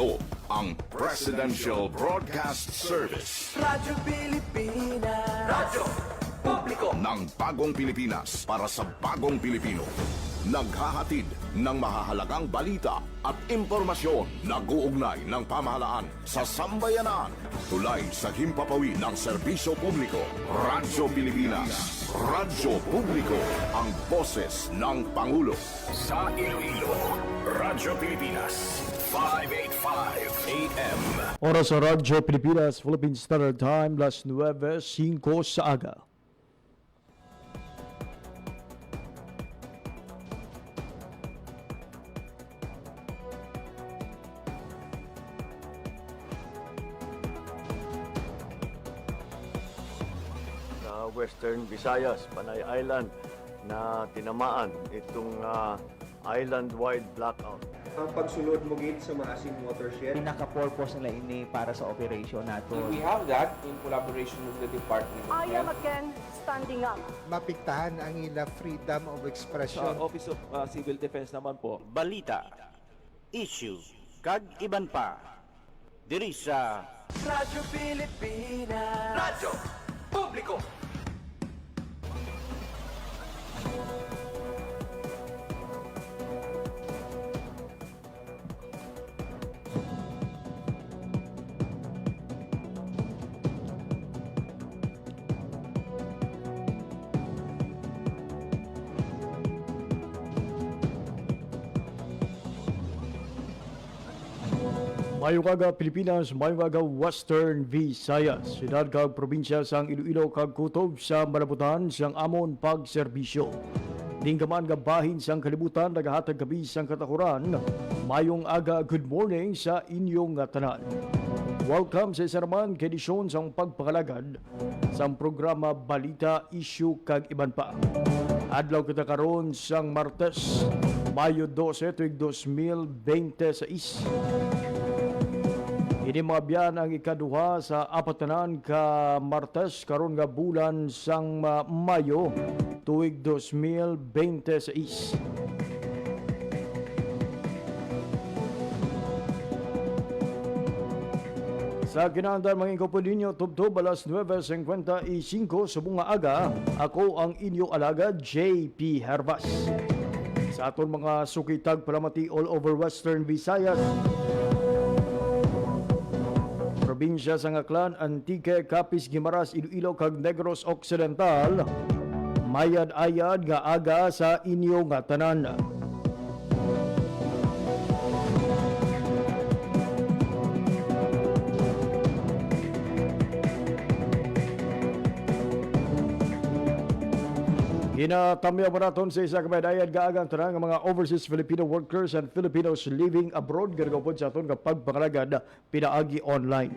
Ito ang Presidential Broadcast Service. Radyo Pilipinas. Radyo Publiko Ng bagong Pilipinas para sa bagong Pilipino. Naghahatid ng mahahalagang balita at impormasyon na guugnay ng pamahalaan sa sambayanan. Tulay sa himpapawid ng serbisyo publiko. Radyo Pilipinas. Radyo Publiko. Ang boses ng Pangulo. Sa Iloilo, Radyo Pilipinas. 585 AM. Oras sa Radyo Pilipinas, Philippine Standard Time, las 9:05 sa aga. Sa Western Visayas, Panay Island, na tinamaan itong island-wide blackout. Ang pagsulod mo gid sa maasim watershed. Pinaka-purpose nila ini para sa operation nato. We have that in collaboration with the Department of I am Health. again standing up. Mapiktahan ang ila freedom of expression. Sa Office of Civil Defense naman po. Balita, issue, kag iban pa. Diri sa Radyo Pilipinas. Radyo Publiko Mayong aga Pilipinas, mayong aga Western Visayas. Siyudad kag probinsya sang Iloilo kag kutob sa malabutan sang amon pagserbisyo. Dinggaman nga bahin sang kalibutan nagahatag gabi sang katakuran. Mayong aga, good morning sa inyong tanan. Welcome sa isa naman kedisyon sang pagpakalagad sang programa Balita, Issue kag iban pa. Adlaw kita karon sang Martes, Mayo 12, tuig 2026. Ini mga biyan ang ikaduha sa apatanan ka Martes karon nga bulan sang Mayo tuig 2026. Sa kinahanglan mga ingkopon ninyo, tubtob alas 9:55 sa bunga aga, ako ang inyo alagad, JP Hervas. Sa aton mga sukitag palamati all over Western Visayas, probinsya sa Aklan, Antique, Capiz, Guimaras, Iloilo, kag Negros Occidental, mayad-ayad nga aga sa inyo nga tanan. Ginatamya pa naton sa isa kamayad nga agang tanan nga mga overseas Filipino workers and Filipinos living abroad garagopod sa aton kapag pangalagad pinaagi online.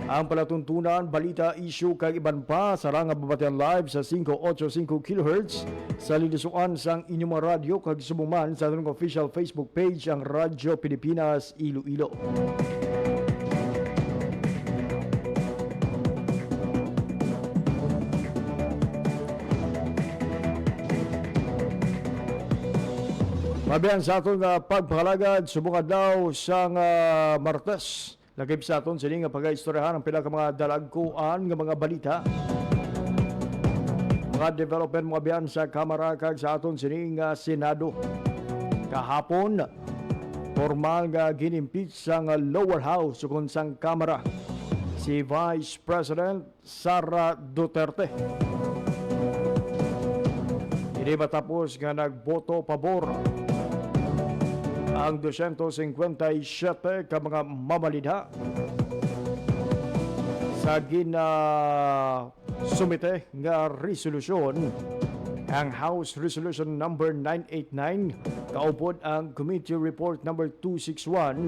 Ang palatuntunan, balita, issue kag iban pa sarang babatian live sa 585 kHz sa linusuan sang inyong mga radyo kag sumuman sa aton official Facebook page ang Radyo Pilipinas Iloilo. Mabiyan sa aton nga pagpakalagad, subungan daw sa Martes. Lagib sa aton sini nga pag-istoryahan ang pila ka mga dalagkuan nga mga balita. Mga development mga biyan sa Kamara kag sa aton sini nga Senado. Kahapon, formal nga ginimpeach sa lower house sukon sang Kamara si Vice President Sara Duterte. Hindi matapos nga nagboto pabor ang 257 ka mga mamalidha sa sumite nga resolusyon. Ang House Resolution number 989 kaupod ang Committee Report number 261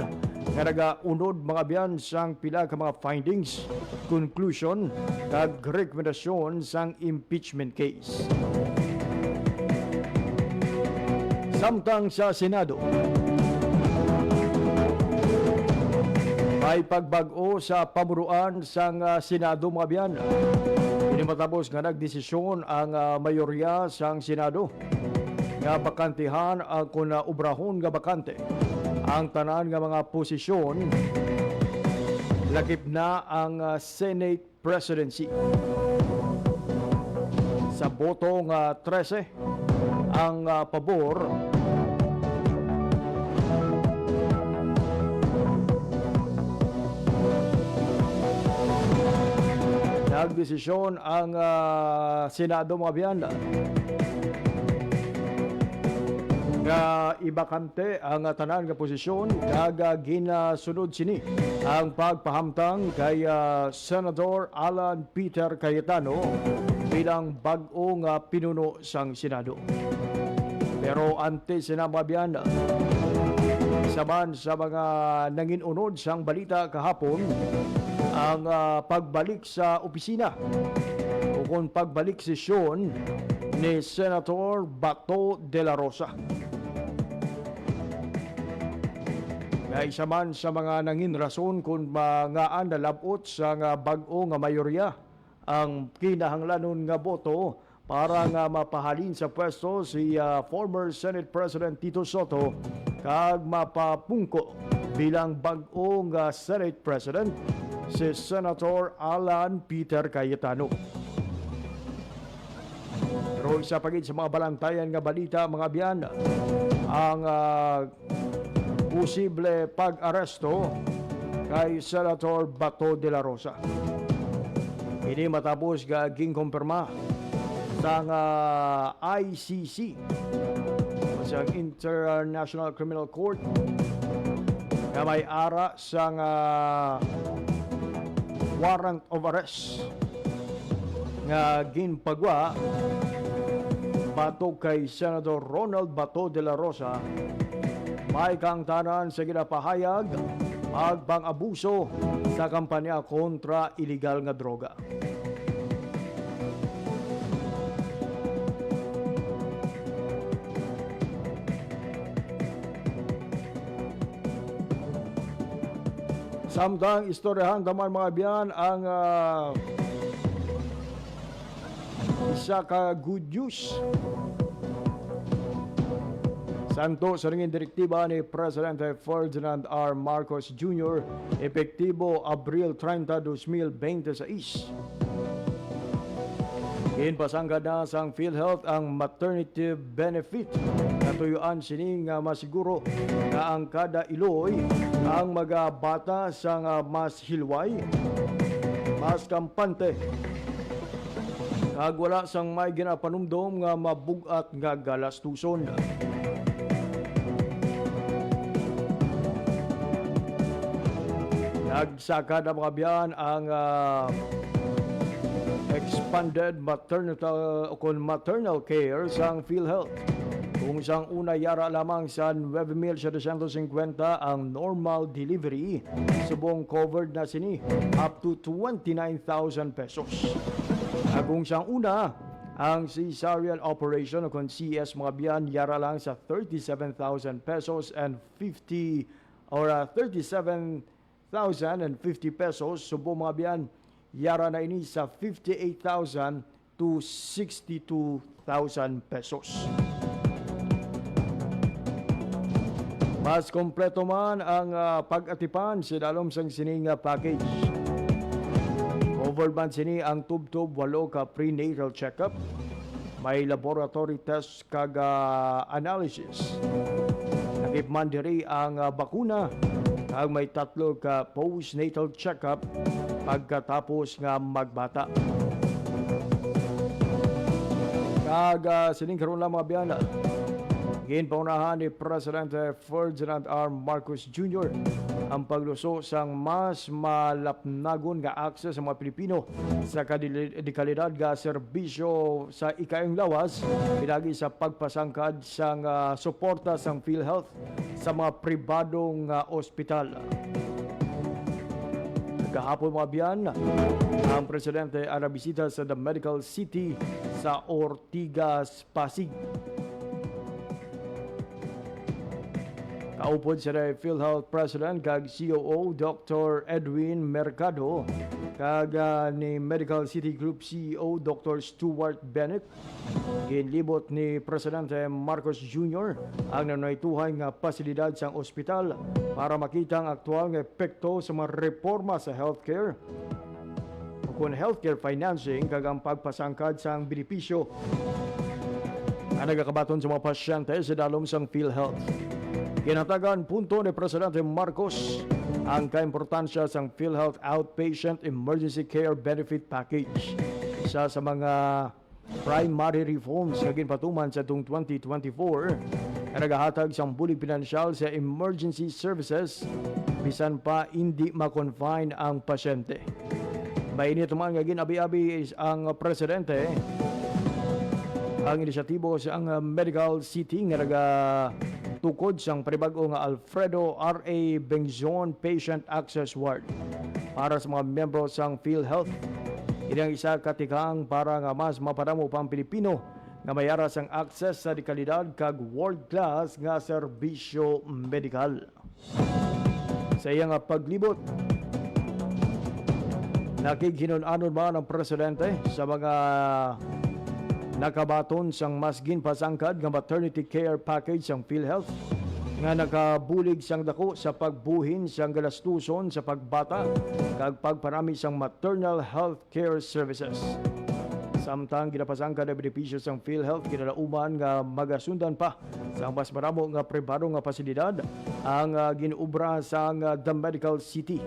nga nagaunod mga biyan sang pila ka mga findings, conclusion kag rekomendasyon sang impeachment case. Samtang sa Senado, may pagbag-o sa pamuruan sang Senado mga biyan. Hindi matapos nga nagdesisyon ang mayorya sang Senado nga bakantihan ang kuna ubrahon nga bakante ang tanan nga mga posisyon lakip na ang Senate presidency. Sa botong 13 ang pabor, nagdesisyon ang Senado mga biyanda nga ibakante ang tanan nga posisyon kaga ginasunod sini ang pagpahamtang kay Senator Alan Peter Cayetano bilang bag-ong pinuno sang Senado. Pero ante sina mga biyanda, saman sa mga nanginunod sang balita kahapon, ang pagbalik sa opisina o kung pagbalik sesyon ni Senator Bato de la Rosa. Nga isa man sa mga nangin rason kung mga nalabot sa nga bag-o nga mayorya ang kinahanglanon nga boto para nga mapahalin sa pwesto si former Senate President Tito Soto kag mapapungko bilang bag-o nga Senate President si Senator Alan Peter Cayetano. Pero isa pagid sa mga balantayan nga balita mga biyan, ang posible pag-aresto kay Senator Bato de la Rosa. Ini matapos gaging kumpirma sa ICC o sa International Criminal Court na may ara sa warrant of arrest nga ginpagwa batok kay Senator Ronald Bato de la Rosa may kangtanan sa ginapahayag pagpang-abuso sa kampanya kontra illegal nga droga. Samtang istoryahan taman mga biyan ang isa ka good news. Santo sa ringin direktiba ni Presidente Ferdinand R. Marcos Jr. epektibo Abril 30, 2026. Ginpasanggad na sang PhilHealth ang maternity benefit. Natuyuan sining masiguro na ang kada Iloy ang magabata sang mas hilway, mas kampante. Kag wala sang may ginapanumdom nga mabugat nga galastuson. Nagsaka na mga biyan ang expanded maternal care sang PhilHealth. Kung sang una yara lamang sa 9,750 ang normal delivery, subong covered na sini up to 29,000 pesos. Kung sang una, ang cesarean operation o kung CS mga biyan yara lang sa 37,000 pesos and 50 or 37,050 pesos, subong mga biyan yara na ini sa 58,000 to 62,000 pesos. Mas kompleto man ang pag-atipan sa dalom sang sining package. Covered man sini ang tub-tub 8 ka prenatal check-up, may laboratory test kag analysis. Nakip man diri ang bakuna kag may 3 ka postnatal check-up pagkatapos nga magbata. Kag sining karon lang mga biyana, ginpaunahan ni Presidente Ferdinand R. Marcos Jr. ang pagluso sang mas malapnagon nga akses sa mga Pilipino sa kalidad nga serbisyo sa ikaing lawas, pinagi sa pagpasangkad sang suporta sang PhilHealth sa mga pribadong ospital. Kahapon mga biyan, ang Presidente ay nabisita sa The Medical City sa Ortigas, Pasig. Kaupod sa PhilHealth President kag COO Dr. Edwin Mercado kag ni Medical City Group CEO Dr. Stuart Bennett. Ginlibot ni Presidente Marcos Jr. ang nanaytuhay nga pasilidad sa ospital para makita ang aktual nga epekto sa mga reforma sa healthcare kung healthcare financing kag ang pagpasangkad sa benepisyo ang nagakabaton sa mga pasyente sa dalom sang PhilHealth. Kinatagan punto ni Presidente Marcos ang kaimportansya sang PhilHealth Outpatient Emergency Care Benefit Package. Isa sa mga primary reforms na ginpatuman sa itong 2024 na nagahatag sang bulig pinansyal sa emergency services bisan pa hindi makonfine ang pasyente. Mainit naman nga ginabi-abi ang Presidente ang inisyatibo sa ang Medical City nga tukod sang panibag-o nga Alfredo R.A. Bengzon Patient Access Ward para sa mga miyembro sang PhilHealth. Ini ang isa katikang para nga mas mapadamo pang Pilipino nga mayara sang access sa dekalidad kag world-class nga serbisyo medikal. Sa iyang paglibot, nakighinon-anon man ang Presidente sa mga nakabaton sang mas ginpasangkad nga maternity care package sang PhilHealth nga nakabulig sang dako sa pagbuhin sang galastuson sa pagbata kag pagparami sang maternal health care services. Samtang ginapasangkad ang benepisyo sang PhilHealth, ginalauman nga magasundan pa sa mas maramo nga pribado nga pasilidad ang ginuubra sang The Medical City.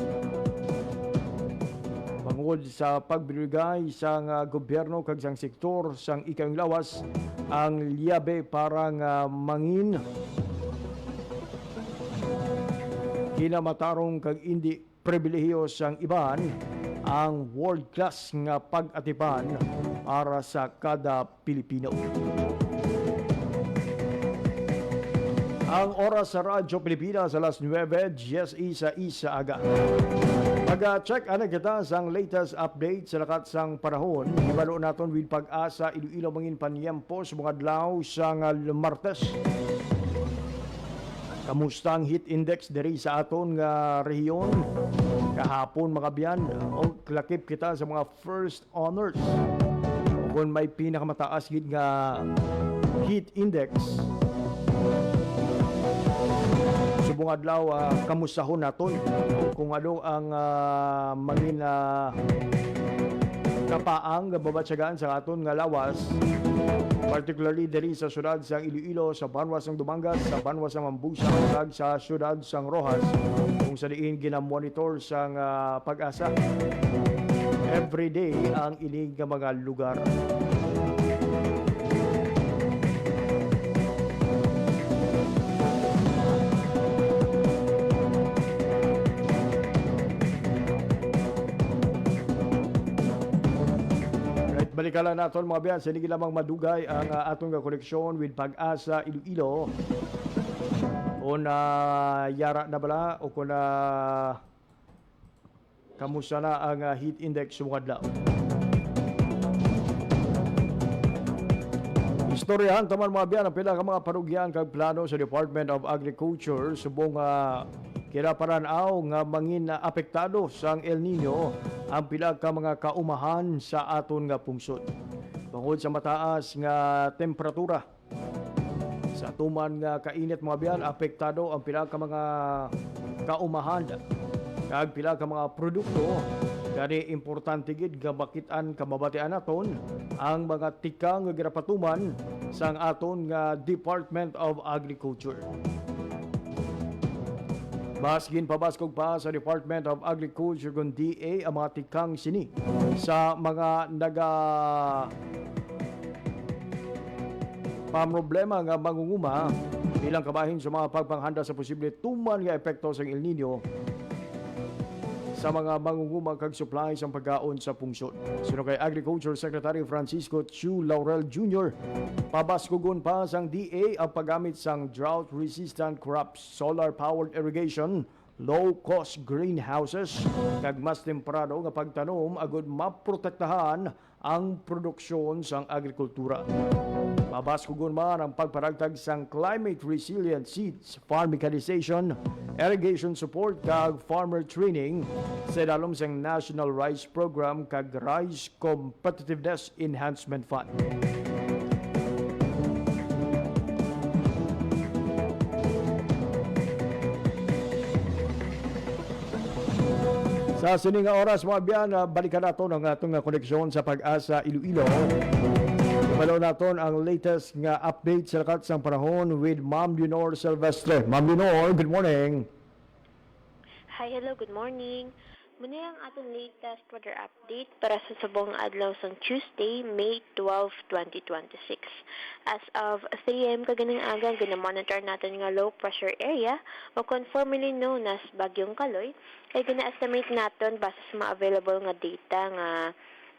Bangod sa pagbibigay sang gobyerno kag sang sektor sang ikang lawas ang liabe para nga mangin kinamatarong kag indi pribilehiyo sang iban ang world class nga pag-atipan para sa kada Pilipino. Ang oras sa Radyo Pilipinas alas 9:10 sa aga. Mag-check ana kita sang latest update sa lakat sang panahon. Ibalo naton with Pag-asa Iloilo mangin panyempo sa mga adlaw sang Martes. Kamusta ang heat index diri sa aton nga rehiyon? Kahapon mga biyan, o klakip kita sa mga first honors. Kung may pinakamataas gid nga heat index, subong adlaw kamusahon naton kung ano ang mangin kapaang babatsagaan sa aton nga lawas, particularly diri sa syudad sa Iloilo, sa Banwas ng Dumangas, sa Banwas ng Mambusa, ug sa syudad sang Rojas, kung sa diin ginamonitor sang Pag-asa everyday ang ining nga mga lugar. Balikala naton mga biyan, sige lamang madugay ang atong koneksyon with Pag-asa Iloilo. O na yara na bala o kung na kamusta na ang heat index sumadlaw. Istoryahan taman mga biyan ang pila ka mga parugyan kag plano sa Department of Agriculture subong kinaparanaw nga mangin na apektado sang El Nino ang pila ka mga kaumahan sa aton nga pungsod. Bangod sa mataas nga temperatura sa tuman nga kainit mga biyan, apektado ang pila ka mga kaumahan kag pila ka mga produkto. Gani importante gid nga bakitan kamabatian naton ang mga tikang nga ginapatuman sang aton nga Department of Agriculture. Masgin pabaskog pa sa Department of Agriculture kung DA ang mga tikang sini sa mga pamroblema nga mangunguma bilang kabahin sa mga pagpanghanda sa posible tuman nga epekto sa El Nino sa mga mangunguma kag supply sa pagkaon sa pungsod. Sino kay Agriculture Secretary Francisco Chu Laurel Jr. pabaskogon pa sang DA ang paggamit sang drought-resistant crops, solar-powered irrigation, low-cost greenhouses, kag mas temprano nga pagtanom agud maprotektahan ang produksyon sang agrikultura. Mabaskugon man ang pagparagtag sang climate resilient seeds, farm mechanization, irrigation support kag farmer training sa dalom sang National Rice Program kag Rice Competitiveness Enhancement Fund. Sa sining nga oras mga biyan, balikan nato ang atong koneksyon sa Pag-asa Iloilo. Ibalaw naton ang latest nga update sa lakat sang panahon with Ma'am Leonor Silvestre. Ma'am Leonor, good morning. Hi, hello, good morning. Muna ang ating latest weather update para sa subong adlaw sang Tuesday, May 12, 2026. As of 3 a.m. kaganang aga, ginamonitor natin nga low pressure area o conformally known as Bagyong Kaloy, kaya gina-estimate natin base sa mga available nga data nga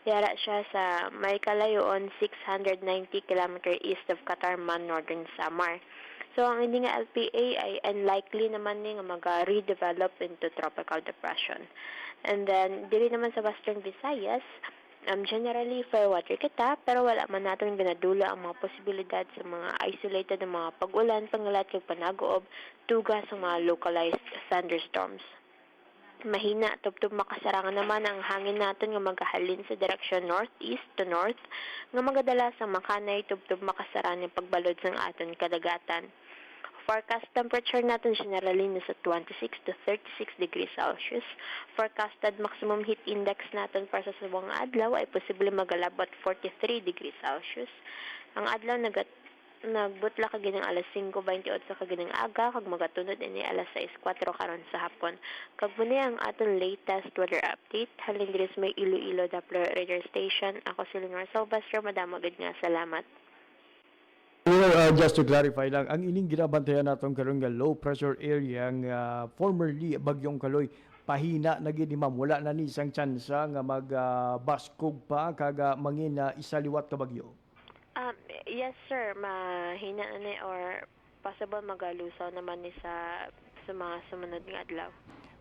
yara siya sa may kalayoon 690 km east of Katarman, Northern Samar. So, ang hindi nga LPA ay unlikely naman nga mag-redevelop into tropical depression. And then, dili naman sa Western Visayas, generally fair water kita, pero wala man natin binadula ang mga posibilidad sa mga isolated na mga pag-ulan, pangalat kag panagoob, tugas sa mga localized thunderstorms. Mahina, tubtub makasarangan naman ang hangin natin nga magahalin sa direksyon northeast to north, nga magadala sa makanay, tubtub makasaran ng pagbalod sa aton kadagatan. Forecast temperature natin generally nasa 26 to 36 degrees Celsius. Forecasted maximum heat index natin para sa subong adlaw ay posible magalabot 43 degrees Celsius. Ang adlaw nagbutla kag ginang alas 5:28 kag ginang aga kag magatunod ini alas 6:04 karon sa hapon. Kag muna ang aton latest weather update halin diri sa may Iloilo Doppler radar station. Ako si Leonor Silvestre, madamo gid nga salamat. Just to clarify lang, ang ining ginabantayan natin karon nga low pressure area nga formerly Bagyong Kaloy, pahina na gid ni ma'am, wala na ni isang tsansa nga magbaskog pa kag mangin isaliwat ka bagyo. Yes sir, mahina na ni or possible magalusaw naman ni sa mga sumunod nga adlaw.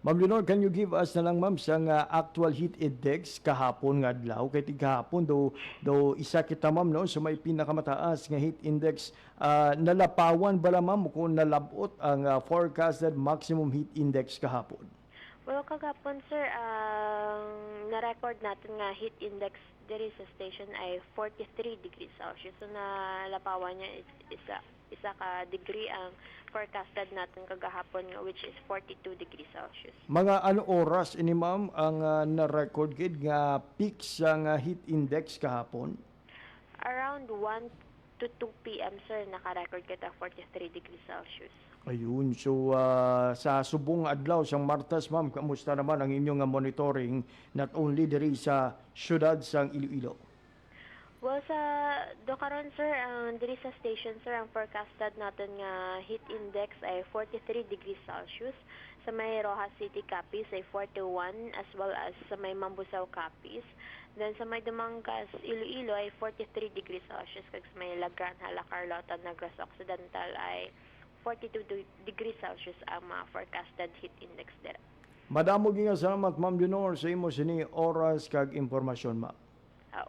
Ma'am Leonor, can you give us na lang ma'am sang actual heat index kahapon nga adlaw? Kay kahapon do isa kita ma'am no sa may pinakamataas nga heat index, nalapawan bala ma'am kung nalabot ang forecasted maximum heat index kahapon? Well, kagapon sir, na-record natin nga heat index diri sa station ay 43 degrees Celsius. So nalapawan niya isa ka degree ang forecasted natin kagahapon which is 42 degrees Celsius. Mga ano oras ini ma'am ang na-record gid nga peak sa heat index kahapon? Around 1 to 2 p.m. sir, naka-record kita 43 degrees Celsius. Ayun, so sa subong adlaw sang Martes ma'am, kamusta naman ang inyong monitoring not only diri sa syudad sang Iloilo? Well, sa karon sir, diri sa station sir, ang forecasted natin nga heat index ay 43 degrees Celsius. Sa may Rojas City, Capiz ay 41 as well as sa may Mambusaw, Capiz. Then sa may Dumangas, Iloilo ay 43 degrees Celsius. Kag sa may Lagran, Hala, Carlota, Negros Occidental ay 42 degrees Celsius ang mga forecasted heat index dira. Madamo gyud salamat Ma'am Leonor sa imo sini oras kag impormasyon ma'am.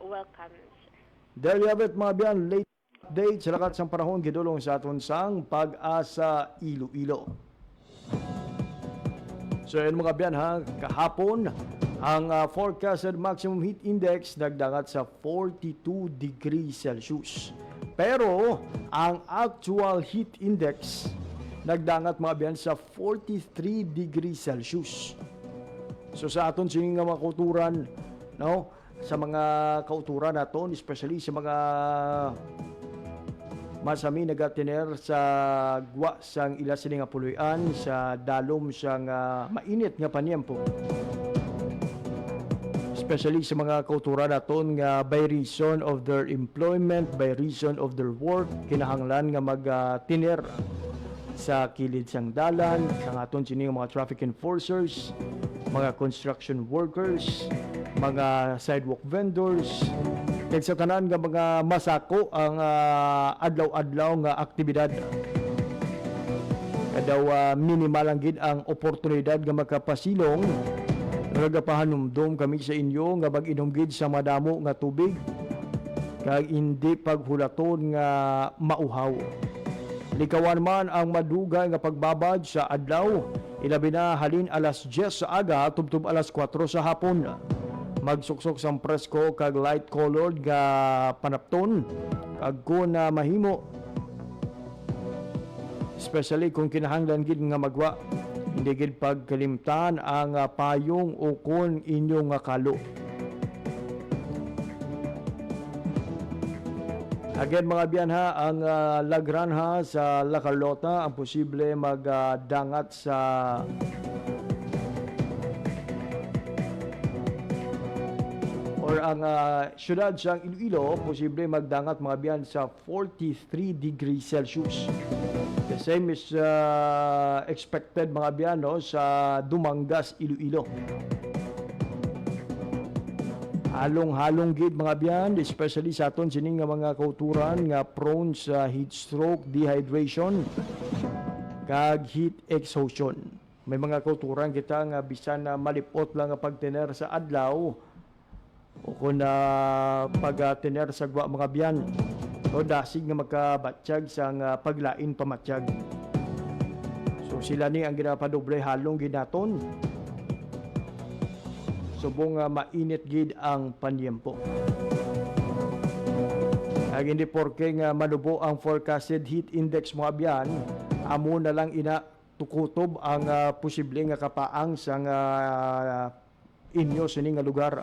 Welcome sir. There you have it mga biyan, late update sa lakat sang panahon gidulong sa aton sang Pag-asa Iloilo. So yun mga biyan ha, kahapon ang forecasted maximum heat index nagdangat sa 42 degrees Celsius. Pero ang actual heat index nagdangat mga biyan sa 43 degrees Celsius. So sa aton sing mga kauturan, no, sa mga kauturan naton, especially sa mga masami nagatiner sa gwa sang ila sini nga puloy-an sa dalom sang mainit nga panyempo. Especially sa mga kauturan naton nga by reason of their employment, by reason of their work, kinahanglan nga mag-tiner sa kilid sang dalan, sa aton sini mga traffic enforcers, mga construction workers, mga sidewalk vendors, kag sa tanan nga mga masako ang adlaw-adlaw nga aktibidad. Kadaw minimal lang gid ang oportunidad nga makapasilong. Nagapahanumdom kami sa inyo nga mag-inom gid sa madamo nga tubig. kag hindi paghulaton nga mauhaw. Likawan man ang madugay nga pagbabad sa adlaw, ilabi na halin alas 10 sa aga tubtob alas 4 sa hapon. Magsuksok sang presko kag light colored nga panapton kag kun mahimo, especially kung kinahanglan gid nga magwa, hindi gid pagkalimtan ang payong o kun inyong kalo. Again mga biyanha, ang lagranha sa La Carlota ang posible magdangat sa or ang syudad sa Iloilo posible magdangat mga biyan sa 43 degrees Celsius. The same is expected mga biyan no, sa Dumangas, Iloilo. Halong-halong gid mga biyan, especially sa aton sining nga mga kauturan nga prone sa heat stroke, dehydration, kag heat exhaustion. May mga kauturan kita nga bisan na malipot lang nga pagtener sa adlaw o kung pagtener sa gwa mga biyan o dasig nga makabatsyag sa paglain pamatsyag. So sila ni ang ginapadoble halong ginaton. Subong mainit gid ang panyempo. Kag hindi porke nga manubo ang forecasted heat index mga biyan, amo na lang ina tukutob ang posible nga kapaang sa inyo sining nga lugar.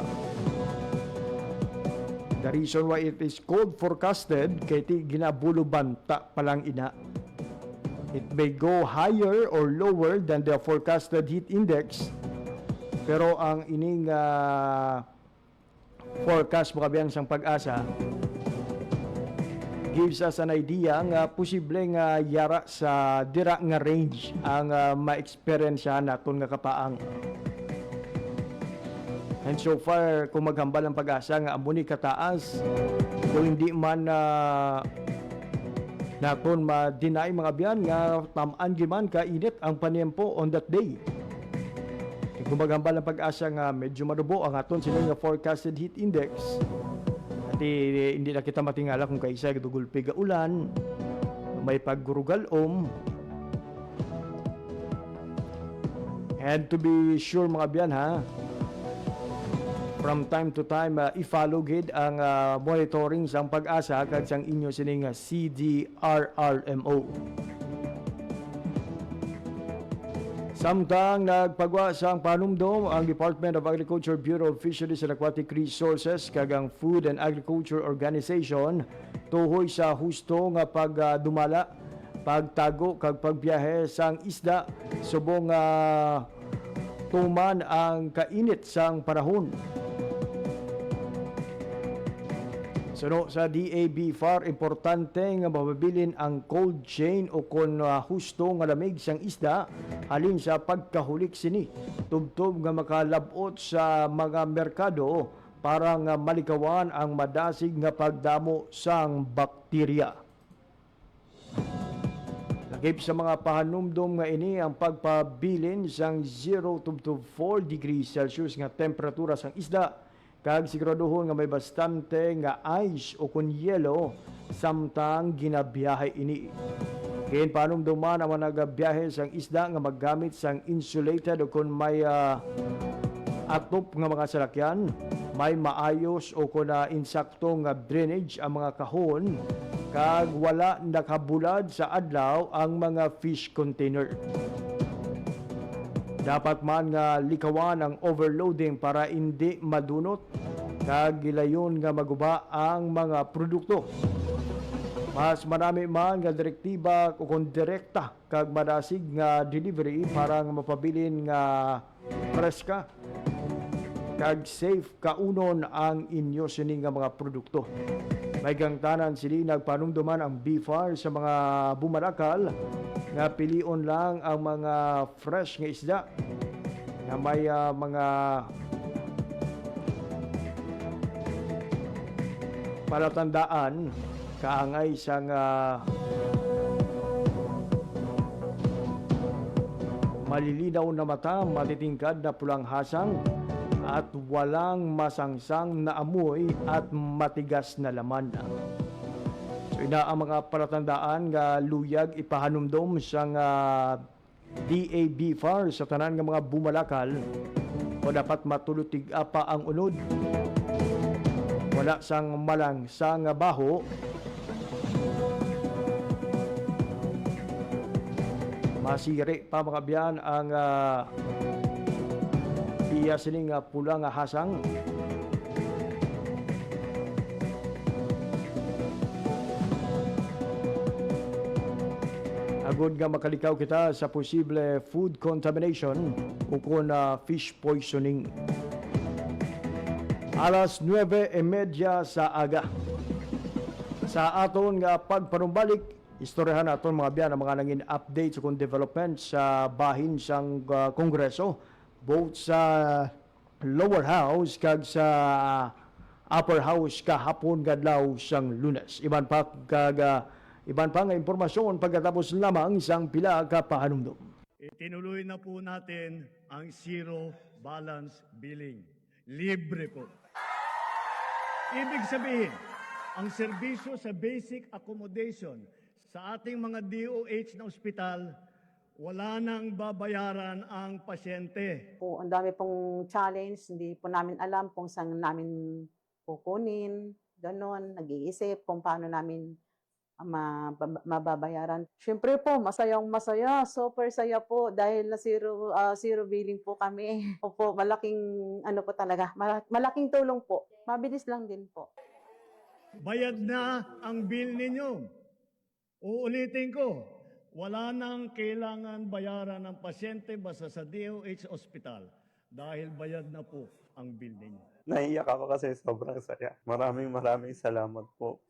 The reason why it is cold forecasted kay ti ginabulubanta pa lang ina. It may go higher or lower than the forecasted heat index. Pero ang ining forecast mga biyang sang pag-asa gives us an idea nga posible nga yara sa dira nga range ang ma-experiencehan naton nga kapaang. And so far, kung maghambal ang pag-asa nga amo ni kataas, kung hindi man naton ma-deny mga biyan nga tamaan giman ka init ang panyempo on that day. Kung maghambal ang pag-asa nga medyo marubo ang aton sila nga forecasted heat index, at hindi na kita matingala kung kaisa gudugulpi ga ulan, may paggurugalom. And to be sure mga biyan ha, from time to time i-follow gid ang monitoring sang pag-asa kag sang inyo sining CDRRMO. Samtang nagpagwa sa panumdom ang Department of Agriculture, Bureau of Fisheries and Aquatic Resources kag ang Food and Agriculture Organization tuhoy sa husto nga pagdumala, pagtago kag pagbiyahe sang isda subong tuman ang kainit sang panahon. Suno sa DAB FAR, importante nga mapabilin ang cold chain o kung husto nga lamig sang isda halin sa pagkahulik sini. Tubtob nga makalabot sa mga merkado para nga malikawan ang madasig nga pagdamo sang bakterya. Lakip sa mga pahanumdom nga ini ang pagpabilin sang 0 to 4 degrees Celsius nga temperatura sang isda, kag siguraduhon nga may bastante nga ice o kun yelo samtang ginabiyahe ini. Kaya panumduman ang mga nagabiyahe sang isda nga maggamit sang insulated o kun may atop nga mga salakyan, may maayos o kun insakto nga drainage ang mga kahon, kag wala nakabulad sa adlaw ang mga fish container. Dapat man nga likawan ang overloading para hindi madunot kag gilayon nga maguba ang mga produkto. Mas marami man nga direktiba o kung direkta kag madasig nga delivery para nga mapabilin nga preska kag safe kaunon ang inyo sining nga mga produkto. May gangtanan sili nagpanumduman ang BFAR sa mga bumarakal nga pilion lang ang mga fresh nga isda na may mga palatandaan kaangay sang malilinaw na mata, matitingkad na pulang hasang, at walang masangsang na amoy at matigas na laman. So ina ang mga palatandaan nga luyag ipahanumdom sang DAB-FAR sa tanan nga mga bumalakal o dapat matulutig pa ang unod. Wala sang malang sang baho. Masiri pa mga biyan ang iya sining pula nga hasang. Agod nga makalikaw kita sa posible food contamination o kung fish poisoning. Alas 9:30 sa aga. Sa aton nga pagpanumbalik, istoryahan naton mga biyan ang mga nangin updates kung development sa bahin sang Kongreso, both sa lower house kag sa upper house kahapon kadlaw sang Lunes. Iban pa nga impormasyon pagkatapos lamang isang pila ka pahanumdom. Itinuloy na po natin ang zero balance billing. Libre po. Ibig sabihin, ang serbisyo sa basic accommodation sa ating mga DOH na ospital, wala nang babayaran ang pasyente. Po, ang dami pong challenge, hindi po namin alam kung saan namin kukunin, ganon, nag-iisip kung paano namin mababayaran. Siyempre po, masayang masaya, super saya po dahil na zero billing po kami. Opo, malaking ano po talaga, malaking tulong po. Mabilis lang din po. Bayad na ang bill ninyo. Uulitin ko, wala nang kailangan bayaran ng pasyente basta sa DOH Hospital dahil bayad na po ang bill ninyo. Naiiyak ako kasi sobrang saya. Maraming salamat po,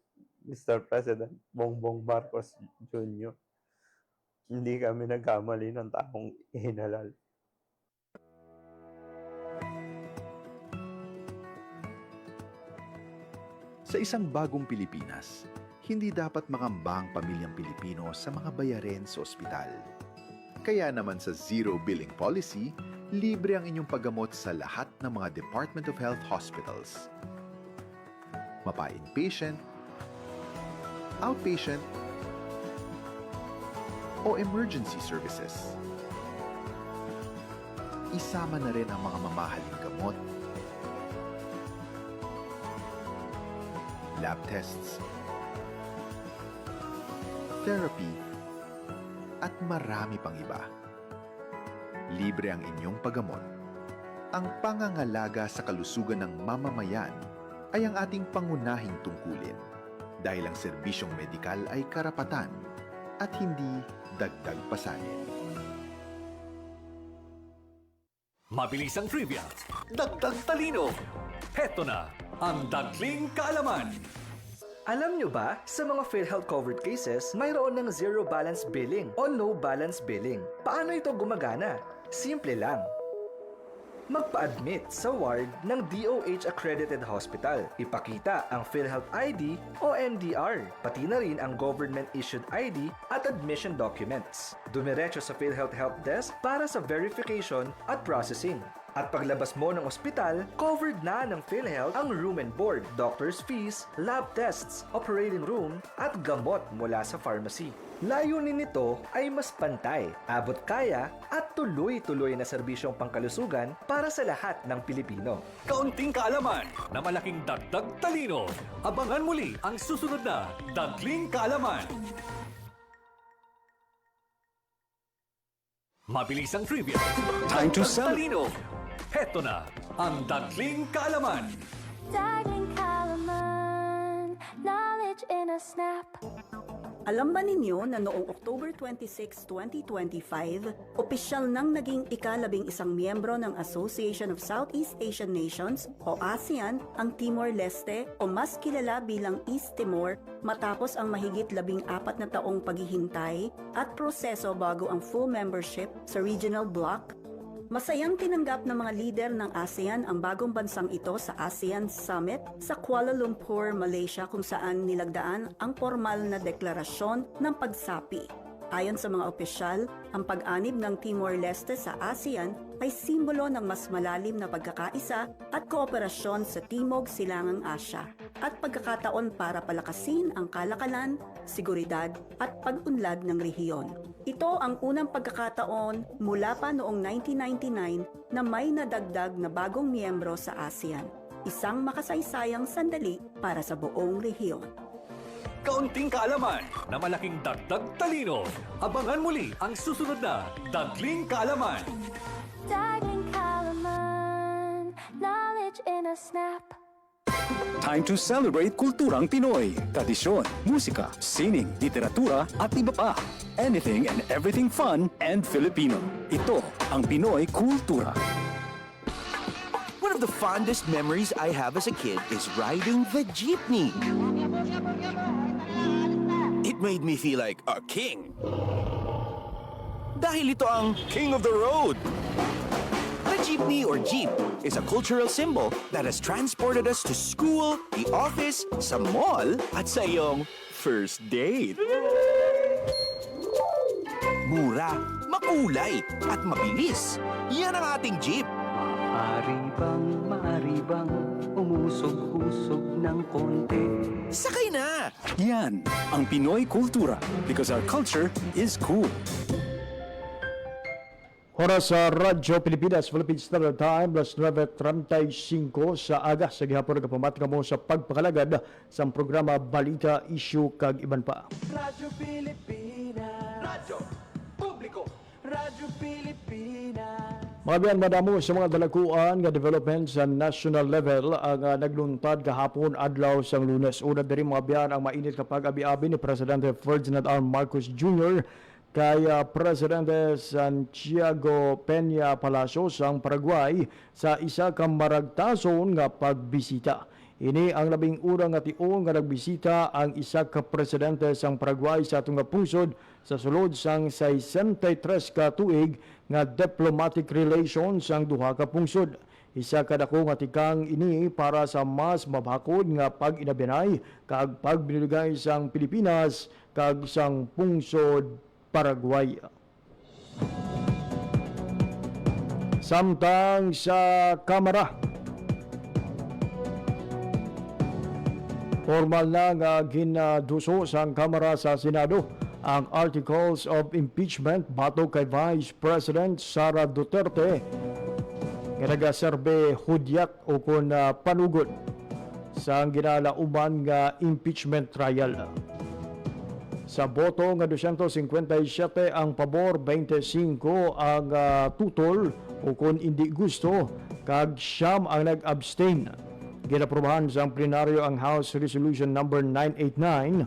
Mr. President Bongbong Marcos Jr. Hindi kami nagkamali ng taong ihinalal. Sa isang bagong Pilipinas, hindi dapat makamba ang pamilyang Pilipino sa mga bayarin sa ospital. Kaya naman sa Zero Billing Policy, libre ang inyong paggamot sa lahat ng mga Department of Health hospitals. Mapa-inpatient, outpatient, o emergency services. Isama na rin ang mga mamahaling gamot, lab tests, therapy, at marami pang iba. Libre ang inyong paggamot. Ang pangangalaga sa kalusugan ng mamamayan ay ang ating pangunahing tungkulin dahil ang serbisyong medikal ay karapatan at hindi dagdag pasanin. Mabilis ang trivia, dagdag talino. Heto na ang Dagling Kaalaman. Alam nyo ba, sa mga PhilHealth covered cases, mayroon ng zero balance billing o no balance billing. Paano ito gumagana? Simple lang. Magpa-admit sa ward ng DOH accredited hospital. Ipakita ang PhilHealth ID o MDR, pati na rin ang government-issued ID at admission documents. Dumiretso sa PhilHealth Help Desk para sa verification at processing. At paglabas mo ng ospital, covered na ng PhilHealth ang room and board, doctor's fees, lab tests, operating room, at gamot mula sa pharmacy. Layunin nito ay mas pantay, abot kaya, at tuloy-tuloy na serbisyong pangkalusugan para sa lahat ng Pilipino. Kaunting kaalaman na malaking dagdag talino. Abangan muli ang susunod na Dagling Kaalaman. Mabilis ang trivia. Time to Dagdag sell. talino. Heto na ang Dagling Kaalaman. Dagling Kaalaman, knowledge in a snap. Alam ba ninyo na noong October 26, 2025, opisyal nang naging ika-11 miyembro ng Association of Southeast Asian Nations o ASEAN ang Timor-Leste o mas kilala bilang East Timor matapos ang mahigit 14 na taong paghihintay at proseso bago ang full membership sa regional bloc? Masayang tinanggap ng mga lider ng ASEAN ang bagong bansang ito sa ASEAN Summit sa Kuala Lumpur, Malaysia kung saan nilagdaan ang formal na deklarasyon ng pagsapi. Ayon sa mga opisyal, ang pag-anib ng Timor-Leste sa ASEAN ay simbolo ng mas malalim na pagkakaisa at kooperasyon sa Timog Silangang Asya at pagkakataon para palakasin ang kalakalan, seguridad at pag-unlad ng rehiyon. Ito ang unang pagkakataon mula pa noong 1999 na may nadagdag na bagong miyembro sa ASEAN. Isang makasaysayang sandali para sa buong rehiyon. Kaunting kaalaman na malaking dagdag talino. Abangan muli ang susunod na Dagling Kaalaman. Dagling Kaalaman, knowledge in a snap. Time to celebrate kulturang Pinoy. Tradisyon, musika, sining, literatura at iba pa. Anything and everything fun and Filipino. Ito ang Pinoy Kultura. One of the fondest memories I have as a kid is riding the jeepney. It made me feel like a king. Dahil ito ang King of the Road. The jeepney or jeep is a cultural symbol that has transported us to school, the office, sa mall, at sa iyong first date. Mura, makulay, at mabilis. Yan ang ating jeep. Maaari bang umusog-usog ng konti? Sakay na! Yan ang Pinoy Kultura because our culture is cool. Oras sa Radyo Pilipinas, Philippine Standard Time, plus 9:35 sa aga. Sa gihapon nagpamatika mo sa pagpakalagad sa programa Balita, Issue, kag iban pa. Radyo Pilipinas, Radyo Publiko, Radyo Pilipinas. Mga biyan, madamo sa mga dalakuan nga development sa national level ang nagluntad kahapon adlaw sang Lunes. Una diri mga biyan ang mainit kapag abi-abi ni Presidente Ferdinand R. Marcos Jr. kay Presidente Santiago Peña Palacios ang Paraguay sa isa ka maragtason nga pagbisita. Ini ang labing urang nga tion nga nagbisita ang isa ka presidente sang Paraguay sa atong pungsod sa sulod sang 63 ka tuig nga diplomatic relations sang duha ka pungsod. Isa ka dako nga tikang ini para sa mas mabakod nga pag-inabinay kag pagbinigay sang Pilipinas kag sang pungsod Paraguay. Samtang sa Kamara, formal na nga ginaduso sa Kamara sa Senado ang Articles of Impeachment batok kay Vice President Sara Duterte nga nagaserbe hudyat o kun panugod sa ginalauman nga impeachment trial. Sa boto nga 257 ang pabor, 25 ang tutol o kung hindi gusto, kag siyam ang nag-abstain. Ginaprobahan sa plenaryo ang House Resolution number 989,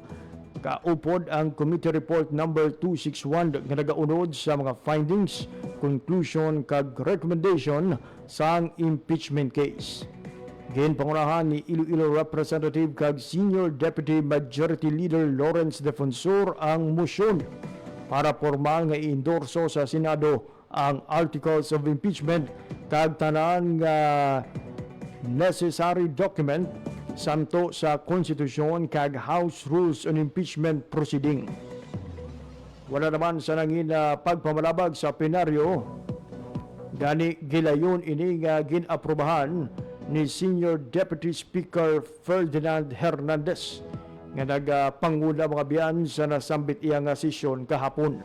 kaupod ang Committee Report number 261 nga nagaunod sa mga findings, conclusion kag recommendation sa impeachment case. Ginpangunahan ni Iloilo Representative kag Senior Deputy Majority Leader Lawrence Defensor ang motion para formal nga i-endorso sa Senado ang Articles of Impeachment kag tanan nga necessary document samto sa Konstitusyon kag House Rules on Impeachment Proceeding. Wala naman sa nangin pagpamalabag sa plenaryo, gani gilayon ini nga ginaprobahan ni Senior Deputy Speaker Ferdinand Hernandez nga nagpanguna mga biyan sa nasambit iya nga sesyon kahapon.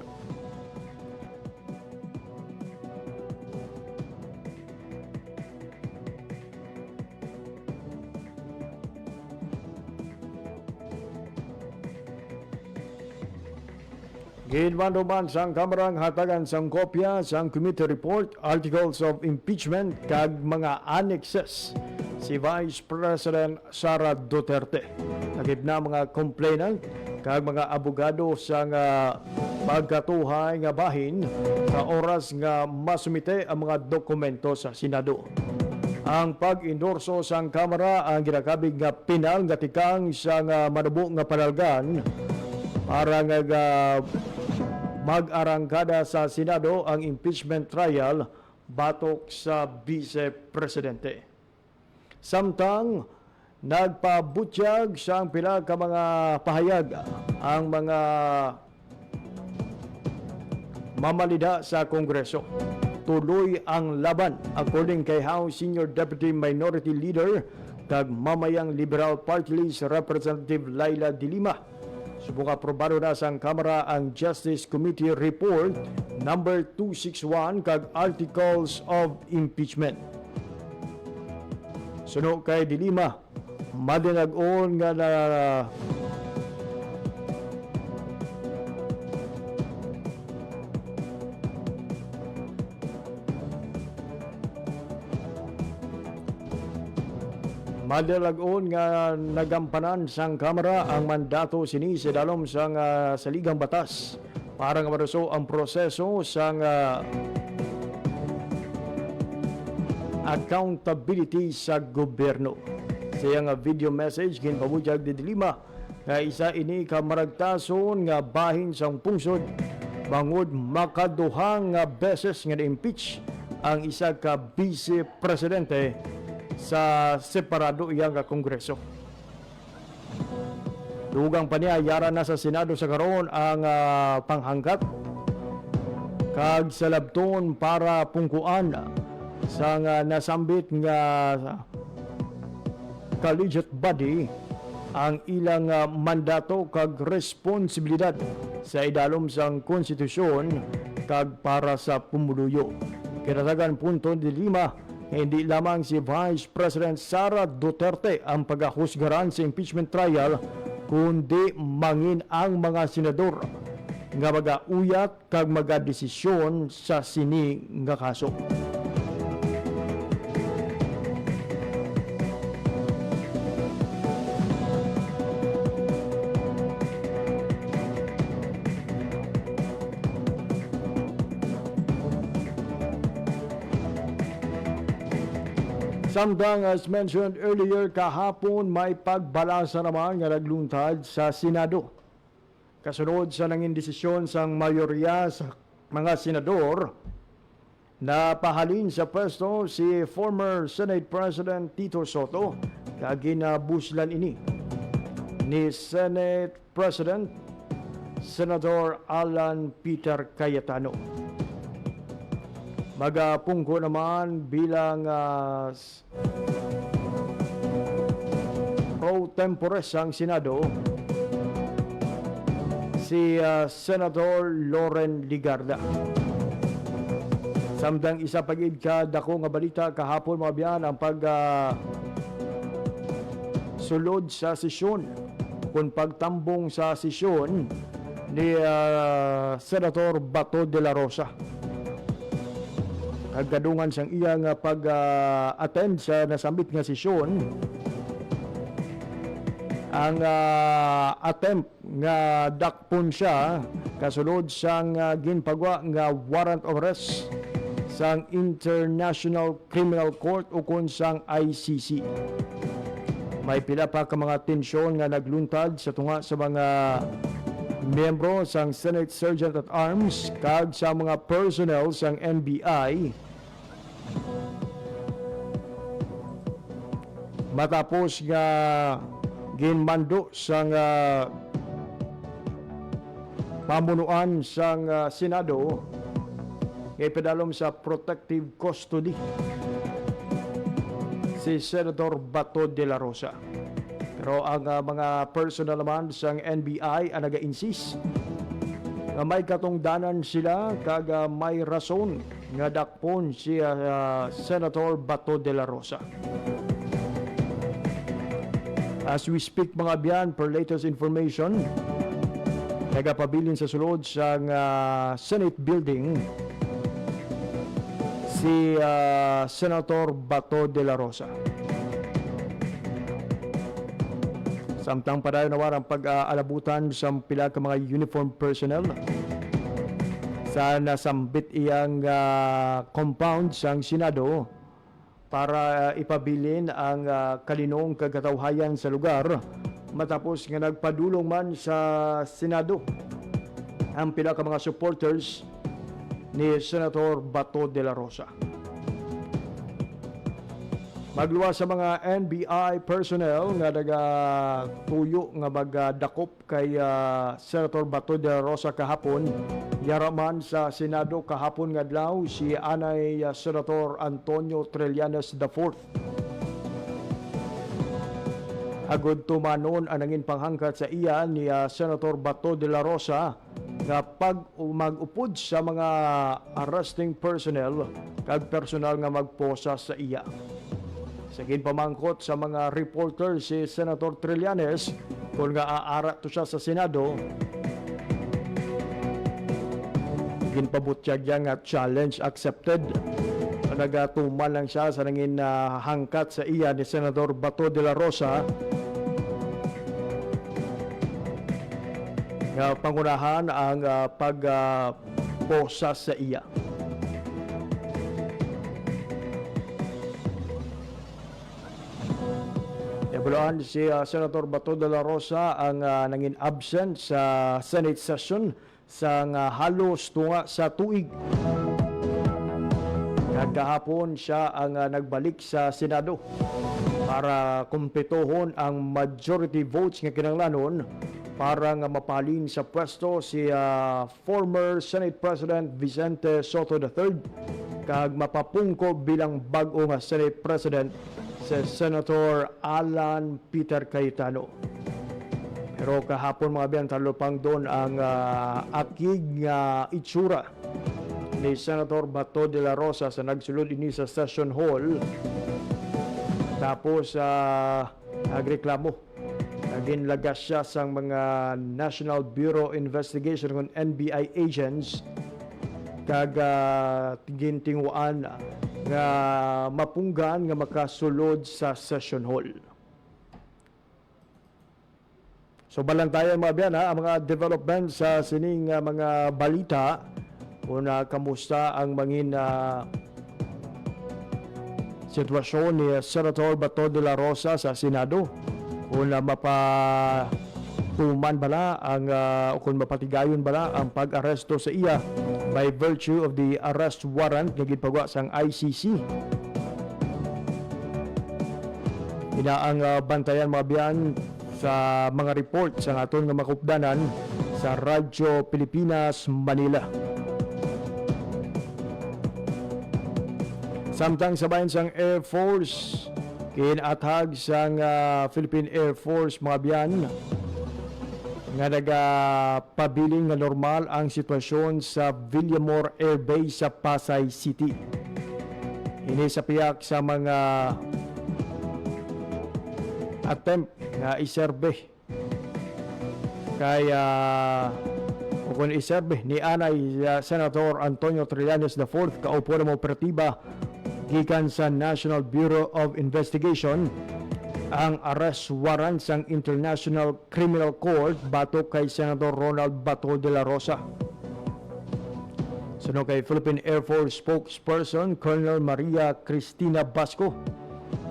Ginmanduman sang Kamarang hatagan sang kopya sang Committee Report, Articles of Impeachment kag mga annexes si Vice President Sara Duterte. Nagib na mga complainant kag mga abogado sang pagkatuhay nga bahin sa oras nga masumite ang mga dokumento sa Senado. Ang pag-endorso sang Kamara ang ginakabig nga pinal nga tikang sang manubo nga panalgan para nga mag-arangkada sa Senado ang impeachment trial batok sa Vice Presidente. Samtang nagpabutyag sa pila ka mga pahayag ang mga mamalida sa Kongreso. Tuloy ang laban according kay House Senior Deputy Minority Leader kag mamayang Liberal Party List Representative Laila De Lima. Subong aprobado na sa Kamara ang Justice Committee Report number 261 kag Articles of Impeachment. Suno kay De Lima, madinag-on nga na madalagon nga nagampanan sang Kamara ang mandato sini sa dalom sang saligang batas para nga maruso ang proseso sang accountability sa gobyerno. Sa video message ginpabutyag De Lima nga isa ini ka maragtason nga bahin sang pungsod bangod makaduhang nga beses nga na-impeach ang isa ka vice presidente sa separado iyang Kongreso. Dugang pa niya, yara na sa Senado sa karon ang panghanggat kag salabton para pungkuan sa nasambit nga collegiate body ang ilang mandato kag responsibilidad sa idalom sang konstitusyon kag para sa pumuluyo. Kinatagan punto De Lima, hindi lamang si Vice President Sara Duterte ang paghahusgaran sa impeachment trial, kundi mangin ang mga senador nga magauyat kag magadesisyon sa sini nga kaso. Samtang as mentioned earlier, kahapon may pagbalasa naman nga nagluntad sa Senado. Kasunod sa nanging desisyon sang mayorya sa mga senador na pahalin sa pwesto si former Senate President Tito Soto kag ginabuslan ini ni Senate President Senator Alan Peter Cayetano. Magapungko naman bilang pro tempore ang Senado si Senator Loren Ligarda. Samtang isa pagid ka dako nga balita kahapon mga biyan ang sulod sa sesyon kung pagtambong sa sesyon ni Senator Bato de la Rosa. Aggadungan sang iyang pag-attend sa nasambit nga sesyon ang attempt nga dakpon siya kasulod sang ginpagwa nga warrant of arrest sang International Criminal Court o kun sang ICC. May pila pa ka mga tensyon nga nagluntad sa tunga sa mga miyembro sang Senate Sergeant at Arms kag sa mga personnel sang NBI matapos nga ginmando sang pamunuan sang Senado ipadalom sa protective custody si Senator Bato de la Rosa. Pero ang mga personal naman sang NBI ang naga-insist na may katungdanan sila kag may rason nga dakpon si Senator Bato de la Rosa. As we speak mga biyan, per latest information, nagapabilin sa sulod sang Senate building si Senator Bato de la Rosa. Samtang padayon naman ang pag-aalabutan sa pila ka mga uniform personnel sa nasambit iyang compound sang Senado para ipabilin ang kalinong kagatawhayan sa lugar matapos nga nagpadulong man sa Senado ang pila ka mga supporters ni Senator Bato de la Rosa. Magluwas sa mga NBI personnel nga nagatuyo nga magdakop kay Senator Bato de la Rosa kahapon Yaraman sa Senado kahapon nga adlaw si Anay Senator Antonio Trillanes IV. Agod tumanon ang nangin panghangkat sa iya ni Senator Bato de la Rosa nga pag mag-upod sa mga arresting personnel kag personal nga magposa sa iya. Sa pamangkot sa mga reporter si Senator Trillanes kung nga aara to siya sa Senado, ginpabutyag nga challenge accepted. Nagatuman lang siya sa nangin hangkat sa iya ni Senator Bato de la Rosa nga pangunahan ang pagposa sa iya. Evaluan si Senator Bato de la Rosa ang nangin absent sa Senate session sa halos tunga sa tuig. Kahapon siya ang nagbalik sa Senado para kumpletuhon ang majority votes nga kinahanglanon para nga mapalin sa pwesto si former Senate President Vicente Soto III kag mapapungko bilang bag-o nga Senate President si Senator Alan Peter Cayetano. Pero kahapon mga biyan, talo pang doon ang akig itsura ni Senator Bato de la Rosa sa nagsulod ini sa Session Hall. Tapos nagreklamo. Naginlagas siya sa mga National Bureau Investigation kung NBI agents kag gintinguan nga mapunggan nga makasulod sa Session Hall. So balantayan mga biyan ang mga development sa sining mga balita kung kamusta ang mangin sitwasyon ni Senator Bato de la Rosa sa Senado. Kung mapatuman bala ang kung mapatigayon bala ang pag-aresto sa iya by virtue of the arrest warrant nga gipagawa sang ICC. Inaang bantayan mga biyan sa mga report sa aton nga makupdanan sa Radyo Pilipinas, Manila. Samtang sabayan sang Air Force, kinathag sang Philippine Air Force mga biyan nga nagapabiling nga normal ang sitwasyon sa Villamor Air Base sa Pasay City. Ini sa piyak sa mga attempt nga iserbe kaya kung iserbe ni Anay Senator Antonio Trillanes IV kaupo ng operatiba gikan sa National Bureau of Investigation ang arrest warrant sang International Criminal Court batok kay Senator Ronald Bato de la Rosa. Sunod kay Philippine Air Force spokesperson Colonel Maria Cristina Basco,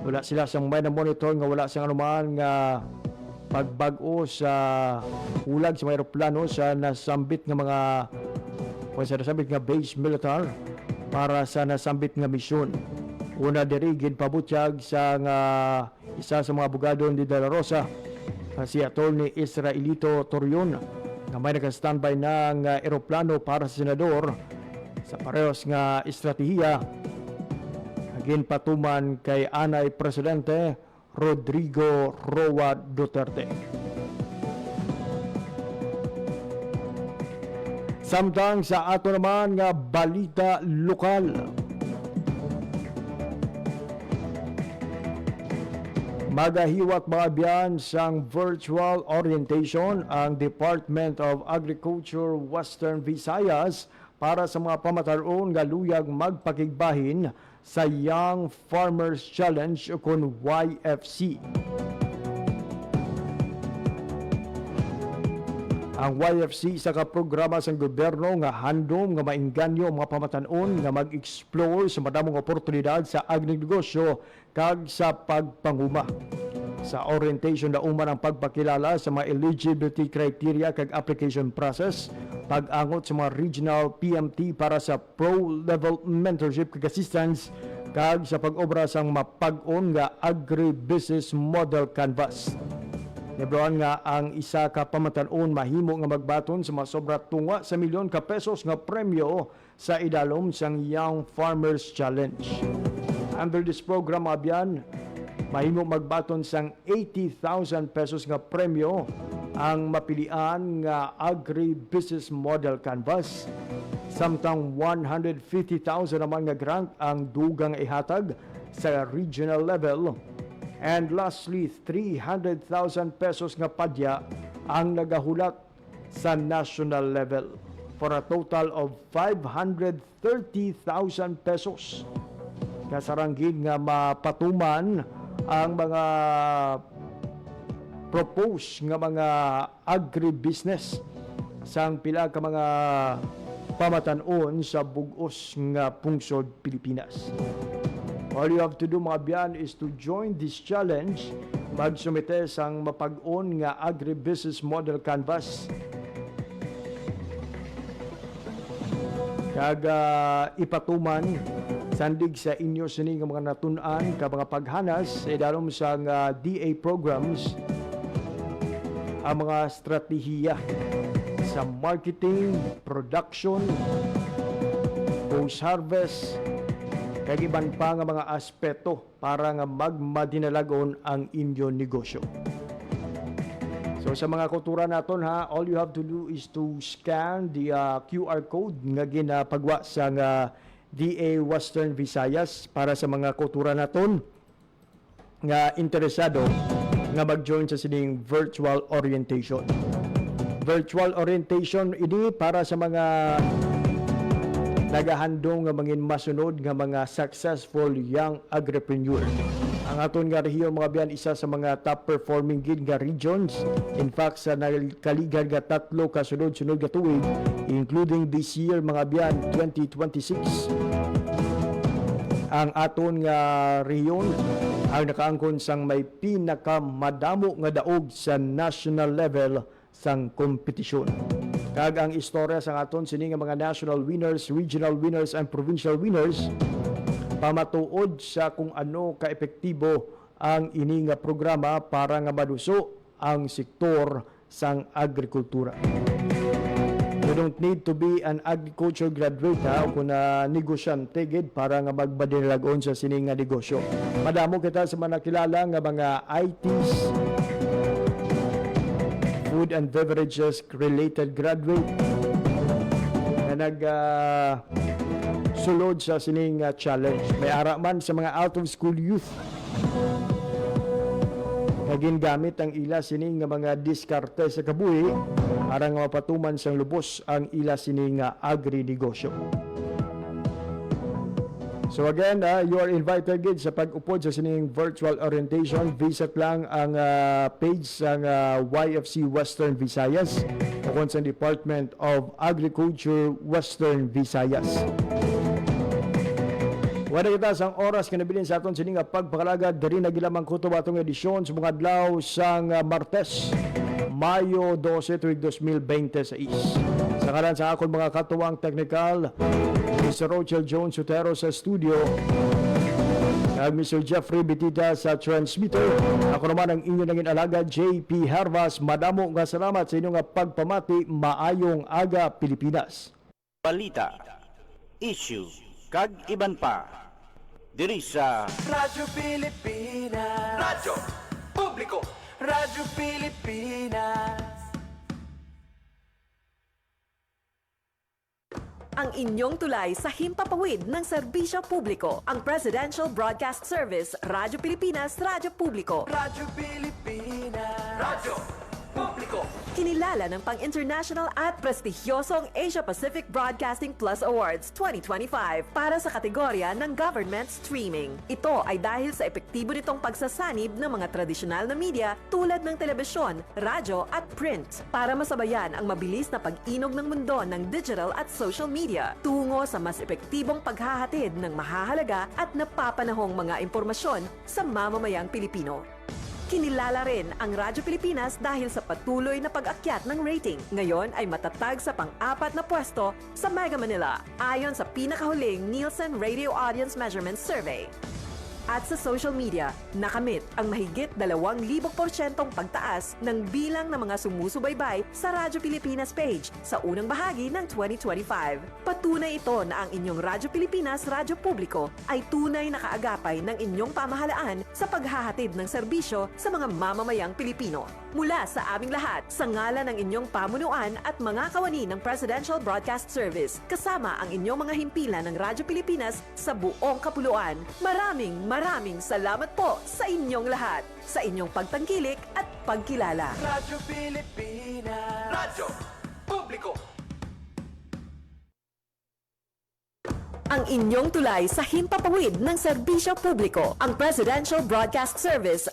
wala sila sang may na-monitor nga wala sang anuman nga pagbag-o sa ulag sa mga aeroplano sa nasambit nga mga nasambit nga base militar para sa nasambit nga misyon. Una diri ginpabutyag sa isa sa mga abogado ni De La Rosa, si Attorney Israelito Torion, na may naka-standby na nga aeroplano para sa senador sa parehas nga estratehiya ginpatuman kay Anay Presidente Rodrigo Roa Duterte. Samtang sa ato naman nga balita lokal, magahiwat mga biyan sang virtual orientation ang Department of Agriculture Western Visayas para sa mga pamataron nga luyag magpakigbahin sa Young Farmers Challenge o kun YFC. Ang YFC isa ka programa sa gobyerno nga handom nga mainganyo mga pamatanon nga mag-explore sa madamong oportunidad sa agrinegosyo kag sa pagpanguma. Sa orientation na uman ang pagpakilala sa mga eligibility criteria kag application process, pag-angot sa mga regional PMT para sa pro-level mentorship kag assistance kag sa pag-obra sang mapag-on nga agribusiness model canvas. Nebroan nga ang isa ka pamatanon mahimo nga magbaton sa masobra tunga sa milyon ka pesos nga premyo sa idalom sang Young Farmers Challenge. Under this program, abyan, mahimo magbaton sang 80,000 pesos nga premyo ang mapilian nga agri-business model canvas. Samtang 150,000 naman nga grant ang dugang ihatag sa regional level. And lastly, 300,000 pesos nga padya ang nagahulat sa national level for a total of 530,000 pesos. Kasaranggid nga mapatuman ang mga propose nga mga agribusiness sang pila ka mga pamatanon sa bugos nga pungsod Pilipinas. All you have to do mga biyan is to join this challenge, magsumite sang mapag-on nga agribusiness model canvas. Kaga ipatuman sandig sa inyo sini nga mga natun-an ka mga paghanas sa idalom sa DA programs ang mga strategiya sa marketing, production, post-harvest, kag iban pa nga mga aspeto para nga magmadinalagon ang inyo negosyo. So sa mga kultura naton ha, all you have to do is to scan the QR code nga ginapagwa sa DA Western Visayas para sa mga kultura naton nga interesado nga mag-join sa sining virtual orientation. Virtual orientation ini para sa mga nagahandong nga mangin masunod nga mga successful young agripreneur. Ang aton nga rehiyon mga biyan isa sa mga top performing gid nga regions. In fact sa nakaligan nga 3 ka sunod-sunod nga tuig, including this year mga biyan 2026. Ang aton nga rehiyon ang nakaangkon sang may pinakamadamo nga daog sa national level sang kompetisyon. Kag ang istorya sa aton sini nga mga national winners, regional winners, and provincial winners pamatuod sa kung ano kaepektibo ang ini nga programa para nga maduso ang sektor sang agrikultura. You don't need to be an agriculture graduate o kung negosyante gid para nga magbadinalagon sa sining nga negosyo. Madamo kita sa mga nakilala nga mga ITs, food and beverages related graduate na sulod sa sining challenge. May ara man sa mga out of school youth kagin gamit ang ila sining nga mga diskarte sa kabuhi para nga mapatuman sang lubos ang ila sining nga agri-negosyo. So again, you are invited gid sa pag-upod sa sining virtual orientation. Visit lang ang page sang YFC Western Visayas o kung sa Department of Agriculture Western Visayas. Wala kita sang oras kinabilin sa aton sining nga pagpakalagad diri na gilamang kutob atong edisyon sa mga adlaw sang Martes, Mayo 12, tuig 2026. Sa kanan sa akong mga katuwang technical, Mr. Rochelle Jones Sotero sa studio, at Mr. Jeffrey Betita sa transmitter. Ako naman ang inyo nangin alaga, JP Harvas. Madamo nga salamat sa inyong pagpamati. Maayong aga, Pilipinas. Balita, issue, kag iban pa. Diri sa Radyo Pilipinas. Radyo Publiko. Radyo Pilipinas. Ang inyong tulay sa himpapawid ng serbisyo publiko. Ang Presidential Broadcast Service, Radyo Pilipinas, Radyo Publiko. Radyo Pilipinas. Radyo Publiko. Kinilala ng pang-international at prestigyosong Asia Pacific Broadcasting Plus Awards 2025 para sa kategorya ng Government Streaming. Ito ay dahil sa epektibo nitong pagsasanib ng mga tradisyonal na media tulad ng telebisyon, radyo at print para masabayan ang mabilis na pag-inog ng mundo ng digital at social media tungo sa mas epektibong paghahatid ng mahahalaga at napapanahong mga impormasyon sa mamamayang Pilipino. Kinilala rin ang Radyo Pilipinas dahil sa patuloy na pag-akyat ng rating. Ngayon ay matatag sa pang-4 na pwesto sa Mega Manila ayon sa pinakahuling Nielsen Radio Audience Measurement Survey. at sa social media, nakamit ang mahigit 2,000% pagtaas ng bilang ng mga sumusubaybay sa Radyo Pilipinas page sa unang bahagi ng 2025. Patunay ito na ang inyong Radyo Pilipinas Radyo Publiko ay tunay na kaagapay ng inyong pamahalaan sa paghahatid ng serbisyo sa mga mamamayang Pilipino. Mula sa aming lahat, sa ngalan ng inyong pamunuan at mga kawani ng Presidential Broadcast Service, kasama ang inyong mga himpilan ng Radyo Pilipinas sa buong kapuluan. Maraming salamat po sa inyong lahat, sa inyong pagtangkilik at pagkilala. Radyo Pilipinas. Radyo Publiko. Ang inyong tulay sa himpapawid ng serbisyo publiko, ang Presidential Broadcast Service,